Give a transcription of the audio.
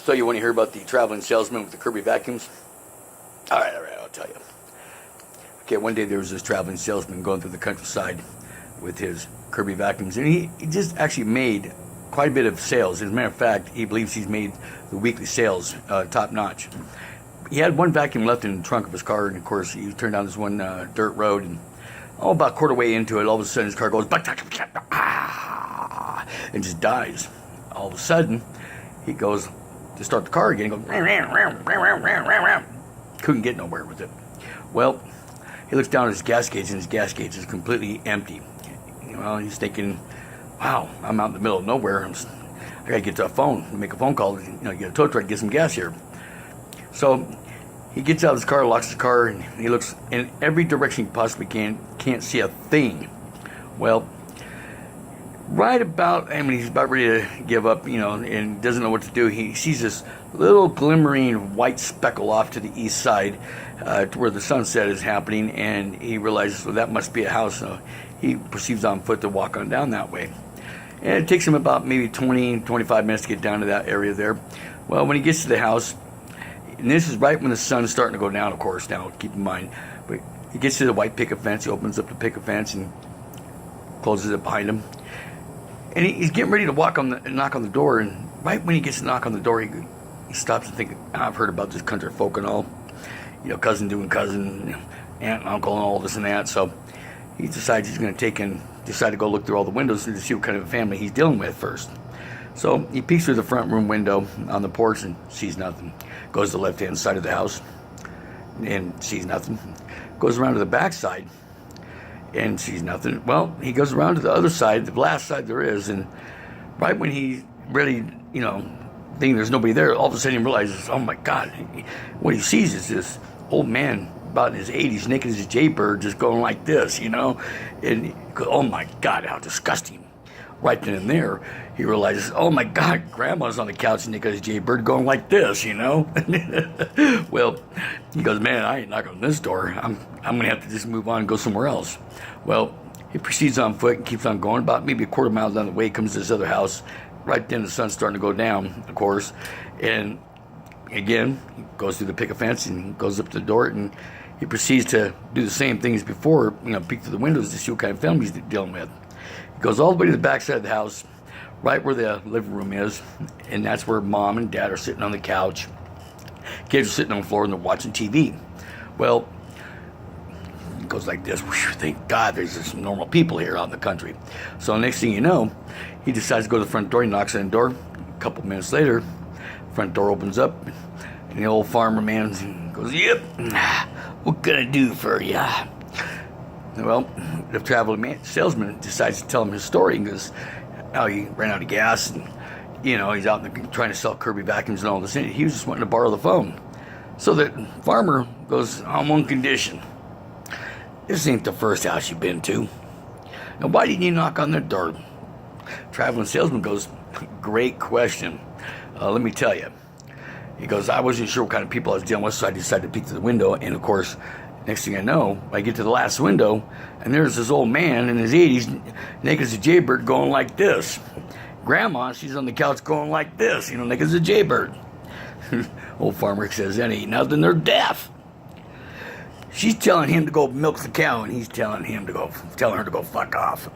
So you want to hear about the traveling salesman with the Kirby vacuums? All right, I'll tell you. Okay, one day there was this traveling salesman going through the countryside with his Kirby vacuums, and he just actually made quite a bit of sales. As a matter of fact, he believes he's made the weekly sales top notch. He had one vacuum left in the trunk of his car, and of course he turned down this one dirt road, and about a quarter way into it, all of a sudden his car goes and just dies. All of a sudden, he goes to start the car again, and goes couldn't get nowhere with it. Well, he looks down at his gas gauge, and his gas gauge is completely empty. Well, he's thinking, wow, I'm out in the middle of nowhere. I gotta get to a phone, make a phone call, get a tow truck, get some gas here. So he gets out of his car, locks his car, and he looks in every direction he possibly can, can't see a thing. Well, right about, he's about ready to give up, and doesn't know what to do. He sees this little glimmering white speckle off to the east side, to where the sunset is happening, and he realizes, well, that must be a house. So he proceeds on foot to walk on down that way. And it takes him about maybe 20-25 minutes to get down to that area there. Well, when he gets to the house, and this is right when the sun's starting to go down, of course, now, keep in mind, but he gets to the white picket fence, he opens up the picket fence and closes it behind him. And he's getting ready to knock on the door, and right when he gets to knock on the door, he stops and thinks, I've heard about this country folk and all, cousin doing cousin, aunt and uncle and all this and that. So he decides he's going to decide to go look through all the windows to see what kind of a family he's dealing with first. So he peeks through the front room window on the porch and sees nothing. Goes to the left-hand side of the house and sees nothing. Goes around to the back side and sees nothing. Well, he goes around to the other side, the last side there is, and right when he really, thinking there's nobody there, all of a sudden he realizes, oh my God, what he sees is this old man about in his 80s, naked as a jaybird, just going like this, and oh my God, how disgusting. Right then and there, he realizes, oh my God, Grandma's on the couch naked as a jaybird going like this, Well, he goes, man, I ain't knocking on this door. I'm going to have to just move on and go somewhere else. Well, he proceeds on foot and keeps on going. About maybe a quarter mile down the way, comes to this other house. Right then the sun's starting to go down, of course. And again, he goes through the picket fence and goes up to the door, and he proceeds to do the same thing as before, peek through the windows to see what kind of film he's dealing with. He goes all the way to the back side of the house, right where the living room is, and that's where Mom and Dad are sitting on the couch. Kids are sitting on the floor and they're watching TV. Well, it goes like this. Thank God there's some normal people here out in the country. So next thing you know, he decides to go to the front door. He knocks on the door. A couple minutes later, front door opens up, and the old farmer man goes, yep, what can I do for you? Well, the traveling salesman decides to tell him his story, and goes how he ran out of gas, and he's out trying to sell Kirby vacuums and all this. He was just wanting to borrow the phone. So the farmer goes, on one condition. This ain't the first house you've been to. Now, why didn't you knock on their door? Traveling salesman goes, great question. Let me tell you. He goes, I wasn't sure what kind of people I was dealing with, so I decided to peek through the window. And of course, next thing I know, I get to the last window, and there's this old man in his 80s, naked as a jaybird, going like this. Grandma, she's on the couch going like this, naked as a jaybird. Old farmer says, that ain't nothing, they're deaf. She's telling him to go milk the cow, and he's telling her to go fuck off.